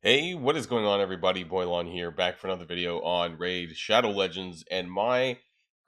Hey, what is going on, everybody? Boilon here, back for another video on Raid Shadow Legends, and my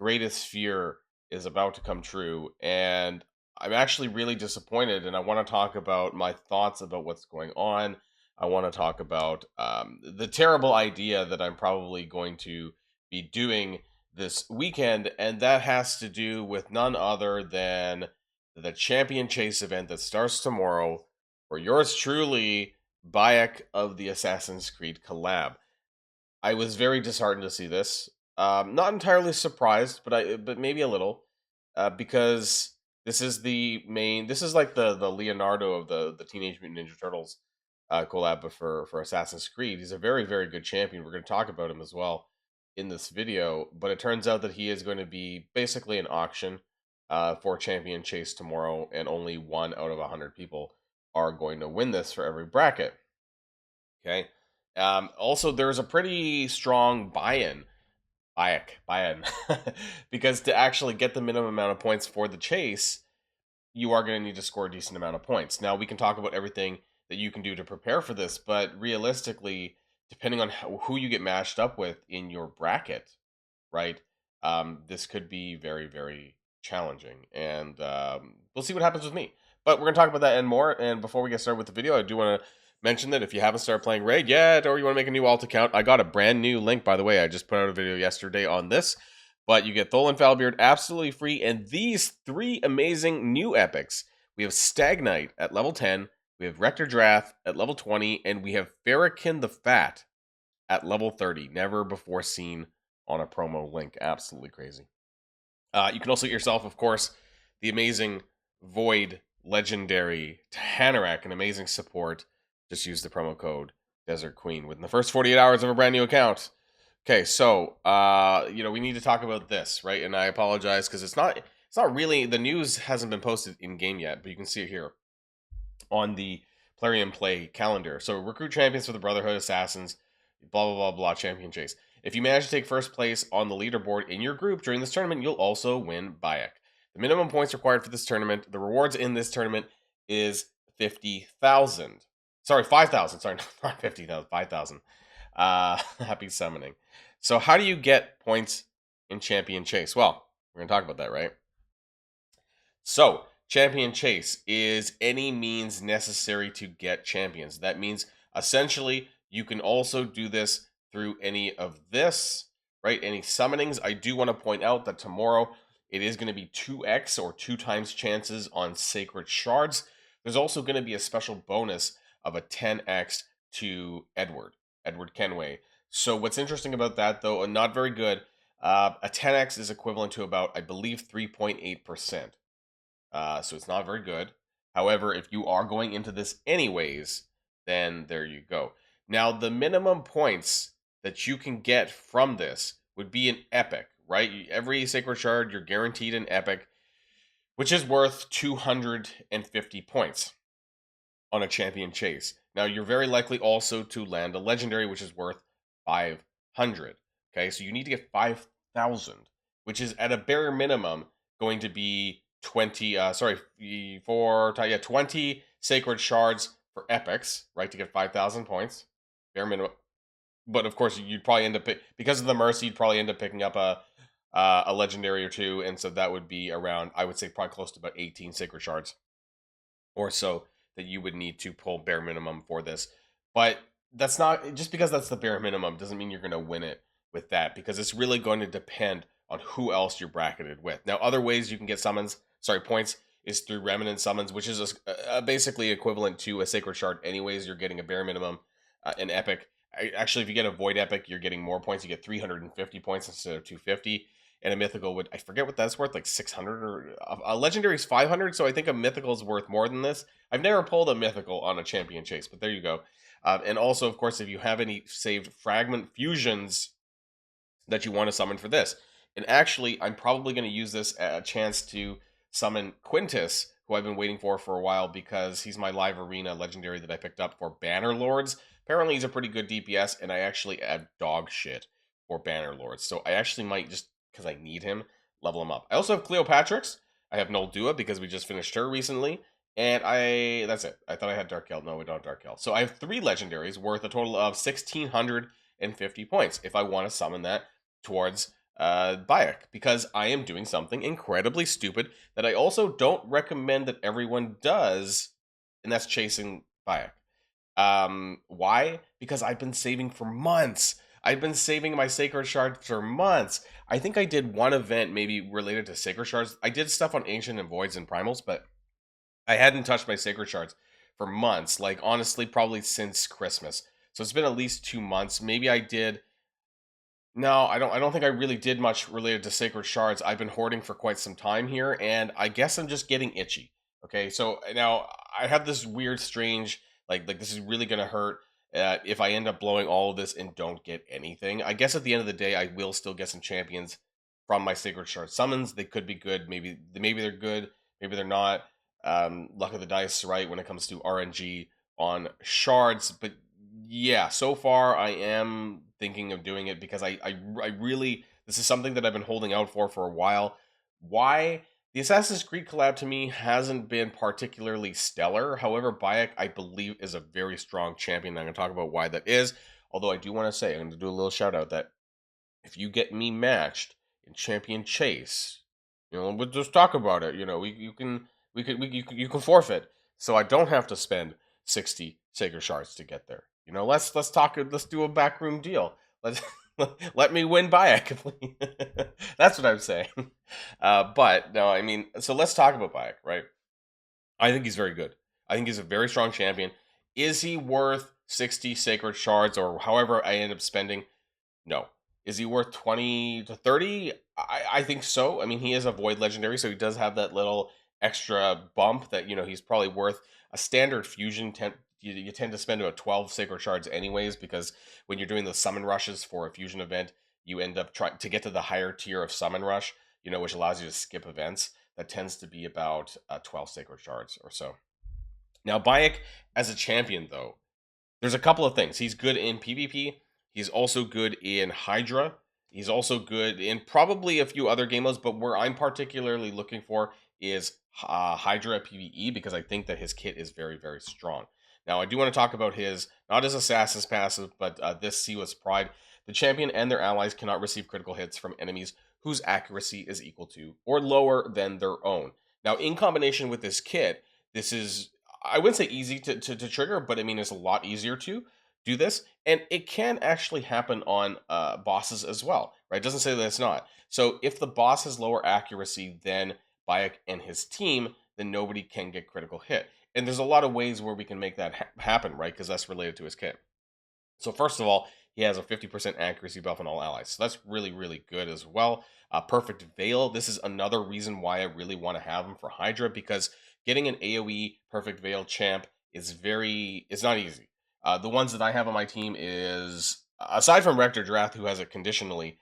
greatest fear is about to come true, and I'm actually really disappointed, and I want to talk about my thoughts about what's going on. I want to talk about the terrible idea that I'm probably going to be doing this weekend, and that has to do with none other than the Champion Chase event that starts tomorrow for yours truly, Bayak of the Assassin's Creed collab. I was very disheartened to see this. Not entirely surprised, but maybe a little, because this is the main. This is like the Leonardo of the Teenage Mutant Ninja Turtles collab for Assassin's Creed. He's a very good champion. We're going to talk about him as well in this video. But it turns out that he is going to be basically an auction for Champion Chase tomorrow, and only 1 out of 100 people are going to win this for every bracket. Okay. Also, there's a pretty strong buy-in, buy-in, because to actually get the minimum amount of points for the chase, you are going to need to score a decent amount of points. Now, we can talk about everything that you can do to prepare for this, but realistically, depending on who you get matched up with in your bracket, right, this could be very challenging, and we'll see what happens with me. But we're going to talk about that and more. And before we get started with the video, I do want to mention that if you haven't started playing Raid yet, or you want to make a new alt account, I got a brand new link, by the way. I just put out a video yesterday on this, but you get Thol and Falbeard absolutely free, and these 3 amazing new epics. We have Stagnite at level 10, we have Rector Drath at level 20, and we have Farrakhan the Fat at level 30. Never before seen on a promo link. Absolutely crazy. You can also get yourself, of course, the amazing Void Legendary Hanorak, an amazing support. Just use the promo code Desert Queen within the first 48 hours of a brand new account. Okay, so we need to talk about this, right? And I apologize because it's not really, the news hasn't been posted in game yet, but you can see it here on the PLARIUM play calendar. So recruit champions for the Brotherhood Assassins, blah champion chase. If you manage to take first place on the leaderboard in your group during this tournament, you'll also win Bayak. The minimum points required for this tournament, the rewards in this tournament is 50,000. Sorry, 5,000. Sorry, not 50,000, 5,000. Happy summoning. So how do you get points in Champion Chase? Well, we're going to talk about that, right? So, Champion Chase is any means necessary to get champions. That means essentially you can also do this through any of this, right? Any summonings. I do want to point out that tomorrow it is going to be 2x or 2 times chances on Sacred Shards. There's also going to be a special bonus of a 10x to Edward Kenway. So what's interesting about that, though, and not very good, a 10x is equivalent to about, I believe, 3.8%. So it's not very good. However, if you are going into this anyways, then there you go. Now, the minimum points that you can get from this would be an epic, right? Every Sacred Shard, you're guaranteed an epic, which is worth 250 points on a Champion Chase. Now, you're very likely also to land a Legendary, which is worth 500. Okay, so you need to get 5,000, which is at a bare minimum going to be 20 20 Sacred Shards for epics, right, to get 5,000 points, bare minimum. But of course, you'd probably end up because of the mercy, you'd probably end up picking up a legendary or 2, and so that would be around, I would say, probably close to about 18 Sacred Shards or so that you would need to pull bare minimum for this. But that's not, just because that's the bare minimum doesn't mean you're going to win it with that, because it's really going to depend on who else you're bracketed with. Now, other ways you can get points is through remnant summons, which is basically equivalent to a Sacred Shard anyways. You're getting a bare minimum, an epic. Actually, if you get a Void epic, you're getting more points. You get 350 points instead of 250. And a mythical would, I forget what that's worth, like 600, or a legendary is 500. So I think a mythical is worth more than this. I've never pulled a mythical on a Champion Chase, but there you go. And also, of course, if you have any saved fragment fusions that you want to summon for this. And actually, I'm probably going to use this as a chance to summon Quintus, who I've been waiting for a while, because he's my live arena legendary that I picked up for Banner Lords. Apparently, he's a pretty good DPS, and I actually add dog shit for Banner Lords. So I actually might, just because I need him, level him up. I also have Cleopatrix. I have Noldua because we just finished her recently. And that's it. I thought I had Dark Elf. No, we don't have Dark Elf. So I have 3 legendaries worth a total of 1,650 points if I want to summon that towards Bayak, because I am doing something incredibly stupid that I also don't recommend that everyone does, and that's chasing Bayak. Why? Because I've been saving for months. I've been saving my sacred shards for months. I think I did one event maybe related to sacred shards. I did stuff on ancient and voids and primals, but I hadn't touched my sacred shards for months. Like honestly, probably since Christmas. So it's been at least 2 months. Maybe I did. No, I don't think I really did much related to sacred shards. I've been hoarding for quite some time here, and I guess I'm just getting itchy. Okay, so now I have this weird, strange, like this is really gonna hurt if I end up blowing all of this and don't get anything. I guess at the end of the day, I will still get some champions from my sacred shard summons. They could be good. Maybe they're good. Maybe they're not. Luck of the dice, right? When it comes to RNG on shards, but yeah, so far I am thinking of doing it because I really, this is something that I've been holding out for a while. Why? The Assassin's Creed collab to me hasn't been particularly stellar. However, Bayek, I believe, is a very strong champion. I'm going to talk about why that is. Although I do want to say, I'm going to do a little shout out that if you get me matched in Champion Chase, we'll just talk about it. You can forfeit, so I don't have to spend 60 Sacred Shards to get there. Let's talk. Let's do a backroom deal. Let's let me win Bayek. That's what I'm saying. But no, I mean, so let's talk about Bayek, right? I think he's very good. I think he's a very strong champion. Is he worth 60 Sacred Shards or however I end up spending? No. Is he worth 20 to 30? I think so. I mean, he is a Void Legendary, so he does have that little extra bump that, he's probably worth a standard fusion. You tend to spend about 12 Sacred Shards anyways, because when you're doing the summon rushes for a fusion event, you end up trying to get to the higher tier of summon rush, which allows you to skip events. That tends to be about 12 Sacred Shards or so. Now, Bayek as a champion, though, there's a couple of things. He's good in PvP. He's also good in Hydra. He's also good in probably a few other game modes, but where I'm particularly looking for is Hydra PvE, because I think that his kit is very, very strong. Now, I do want to talk about not his Assassin's passive, but this Siwa's Pride. The champion and their allies cannot receive critical hits from enemies whose accuracy is equal to or lower than their own. Now, in combination with this kit, this is, I wouldn't say easy to trigger, but I mean, it's a lot easier to do this. And it can actually happen on bosses as well, right? It doesn't say that it's not. So if the boss has lower accuracy than Bayek and his team, then nobody can get critical hit. And there's a lot of ways where we can make that happen, right? Because that's related to his kit. So first of all, he has a 50% accuracy buff on all allies. So that's really, really good as well. Perfect Veil. This is another reason why I really want to have him for Hydra, because getting an AoE Perfect Veil champ it's not easy. The ones that I have on my team is, aside from Rector Drath, who has it conditionally,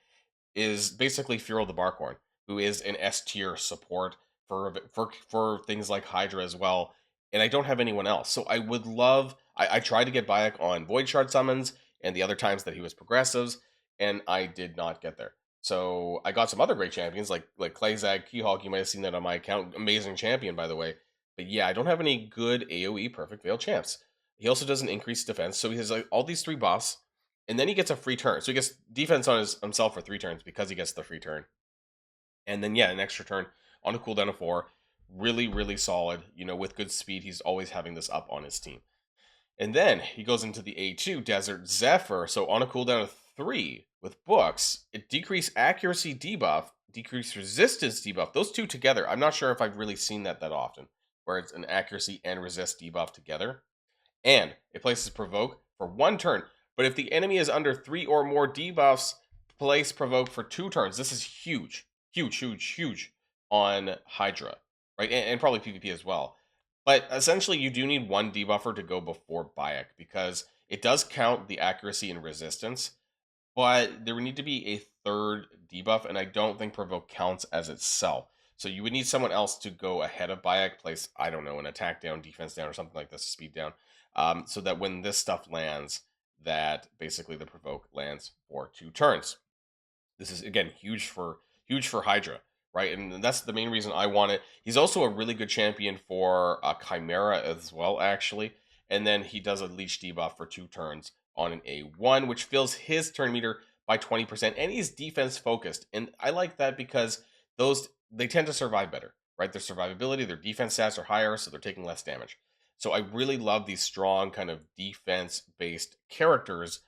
is basically Furo the Barkhorn, who is an S tier support for things like Hydra as well. And I don't have anyone else. So I would love, I tried to get Bayek on Void Shard summons and the other times that he was progressives, and I did not get there. So I got some other great champions like Clayzag, Keyhawk. You might have seen that on my account. Amazing champion, by the way. But yeah, I don't have any good AoE Perfect Veil champs. He also doesn't increase defense, so he has like all these 3 buffs, and then he gets a free turn. So he gets defense on himself for 3 turns because he gets the free turn, and then yeah, an extra turn on a cooldown of 4. Really, really solid. With good speed, he's always having this up on his team. And then he goes into the A2 Desert Zephyr. So on a cooldown of 3 with books, it decreased accuracy debuff, decreased resistance debuff. Those two together, I'm not sure if I've really seen that often, where it's an accuracy and resist debuff together. And it places Provoke for 1 turn. But if the enemy is under 3 or more debuffs, place Provoke for 2 turns. This is huge. Huge, huge, huge on Hydra, right? And probably PvP as well. But essentially, you do need 1 debuffer to go before Bayek, because it does count the accuracy and resistance, but there would need to be a 3rd debuff, and I don't think Provoke counts as itself. So you would need someone else to go ahead of Bayek, place, I don't know, an attack down, defense down, or something like this, speed down, so that when this stuff lands, that basically the Provoke lands for 2 turns. This is, again, huge for Hydra, right? And that's the main reason I want it. He's also a really good champion for Chimera as well, actually. And then he does a leech debuff for 2 turns on an A1, which fills his turn meter by 20%, and he's defense focused. And I like that because they tend to survive better, right? Their survivability, their defense stats are higher, so they're taking less damage. So I really love these strong kind of defense-based characters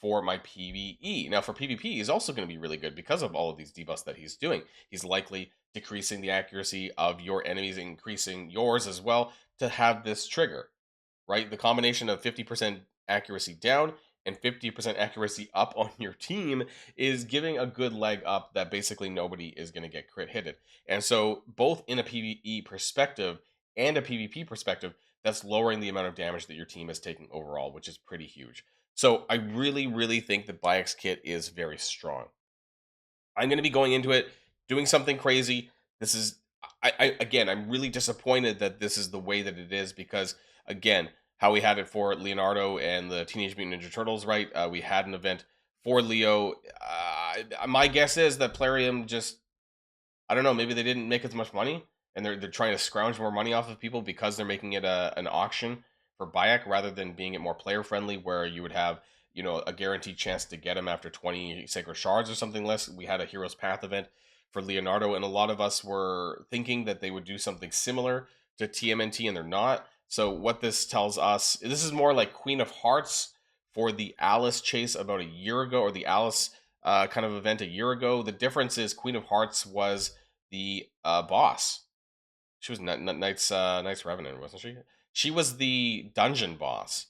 for my PvE. Now for PvP, he's also going to be really good because of all of these debuffs that he's doing. He's likely decreasing the accuracy of your enemies, increasing yours as well to have this trigger, right? The combination of 50% accuracy down and 50% accuracy up on your team is giving a good leg up that basically nobody is going to get crit hitted. And so both in a PvE perspective and a PvP perspective, that's lowering the amount of damage that your team is taking overall, which is pretty huge. So I really, really think that Bayek's kit is very strong. I'm going to be going into it, doing something crazy. This is, again, I'm really disappointed that this is the way that it is because, again, how we had it for Leonardo and the Teenage Mutant Ninja Turtles, right? We had an event for Leo. My guess is that Plarium just, I don't know, maybe they didn't make as much money and they're trying to scrounge more money off of people because they're making it an auction for Bayak rather than being it more player friendly where you would have, you know, a guaranteed chance to get him after 20 Sacred Shards or something less. We had a Hero's Path event for Leonardo, and a lot of us were thinking that they would do something similar to TMNT, and they're not. So what this tells us, this is more like Queen of Hearts for the Alice chase about a year ago, or the Alice kind of event a year ago. The difference is Queen of Hearts was the boss. She was Knight's Revenant, wasn't she? She was the dungeon boss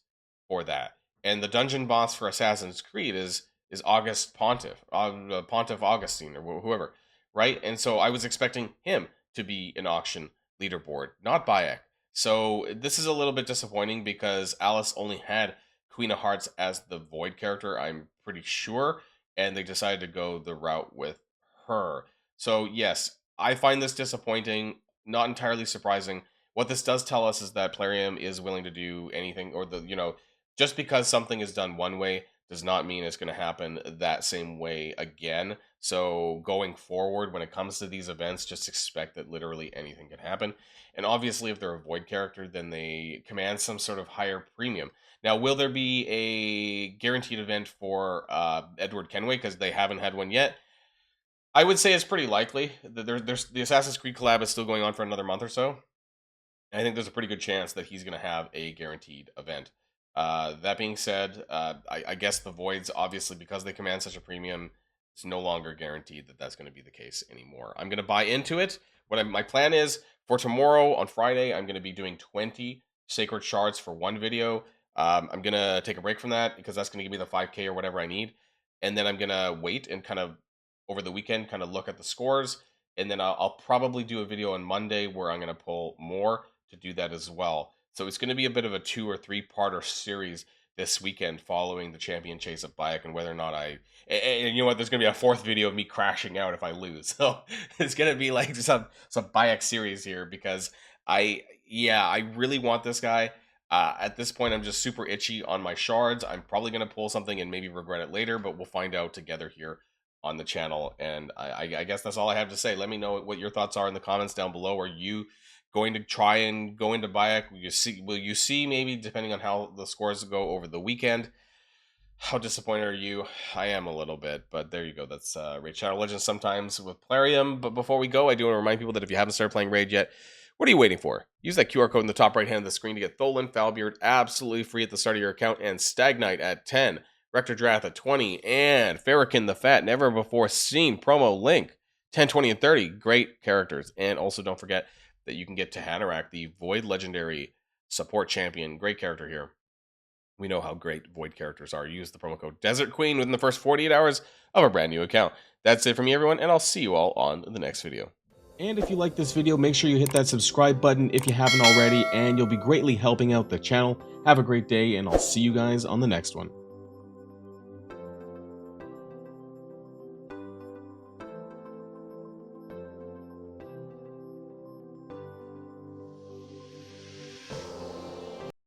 for that. And the dungeon boss for Assassin's Creed is August Pontiff, Pontiff Augustine, or whoever, right? And so I was expecting him to be an auction leaderboard, not Bayak. So this is a little bit disappointing because Alice only had Queen of Hearts as the Void character, I'm pretty sure, and they decided to go the route with her. So yes, I find this disappointing, not entirely surprising. What this does tell us is that Plarium is willing to do anything, or just because something is done one way does not mean it's going to happen that same way again. So going forward, when it comes to these events, just expect that literally anything can happen. And obviously, if they're a Void character, then they command some sort of higher premium. Now, will there be a guaranteed event for Edward Kenway, because they haven't had one yet? I would say it's pretty likely. There's the Assassin's Creed collab is still going on for another month or so. I think there's a pretty good chance that he's going to have a guaranteed event. That being said, I guess the Voids, obviously, because they command such a premium, it's no longer guaranteed that that's going to be the case anymore. I'm going to buy into it. My plan is for tomorrow on Friday, I'm going to be doing 20 Sacred Shards for one video. I'm going to take a break from that because that's going to give me the 5K or whatever I need. And then I'm going to wait and kind of over the weekend kind of look at the scores. And then I'll probably do a video on Monday where I'm going to pull more to do that as well. So it's going to be a bit of a 2 or 3-parter series this weekend following the champion chase of Bayak and whether or not and you know what, there's going to be a 4th video of me crashing out if I lose. So it's going to be like some Bayak series here because I really want this guy. At this point, I'm just super itchy on my shards. I'm probably going to pull something and maybe regret it later, but we'll find out together here on the channel. And I guess that's all I have to say. Let me know what your thoughts are in the comments down below. Are you going to try and go into Bayak? Will you see maybe, depending on how the scores go over the weekend? How disappointed are you? I am a little bit, but there you go. That's Raid Shadow Legends sometimes with Plarium. But before we go, I do want to remind people that if you haven't started playing Raid yet, what are you waiting for? Use that QR code in the top right hand of the screen to get Tholan Foulbeard absolutely free at the start of your account, and Stagnite at 10, Rector Drath at 20, and Farrakhan the Fat, never before seen promo link 10, 20, and 30. Great characters. And also don't forget that you can get Tahanarak, the Void Legendary support champion. Great character here. We know how great Void characters are. Use the promo code Desert Queen within the first 48 hours of a brand new account. That's it from me, everyone, and I'll see you all on the next video. And if you like this video, make sure you hit that subscribe button if you haven't already, and you'll be greatly helping out the channel. Have a great day, and I'll see you guys on the next one.